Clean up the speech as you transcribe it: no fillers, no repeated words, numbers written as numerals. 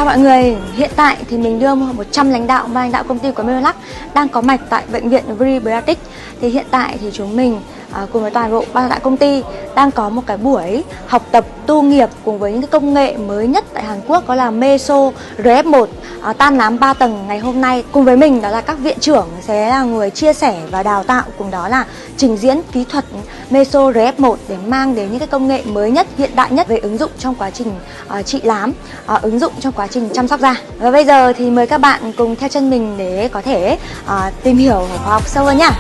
Chào mọi người, hiện tại thì mình đưa 100 lãnh đạo và lãnh đạo công ty của Medulux đang có mặt tại bệnh viện Medulux. Thì hiện tại thì chúng mình cùng với toàn bộ ban lãnh đạo công ty đang có một cái buổi học tập tu nghiệp cùng với những cái công nghệ mới nhất tại Hàn Quốc, đó là Meso RF1 tan nám 3 tầng ngày hôm nay. Cùng với mình đó là các viện trưởng sẽ là người chia sẻ và đào tạo, cùng đó là trình diễn kỹ thuật Meso RF1 để mang đến những cái công nghệ mới nhất, hiện đại nhất về ứng dụng trong quá trình trị lám, ứng dụng trong quá trình chăm sóc da. Và bây giờ thì mời các bạn cùng theo chân mình để có thể tìm hiểu và học sâu hơn nhá.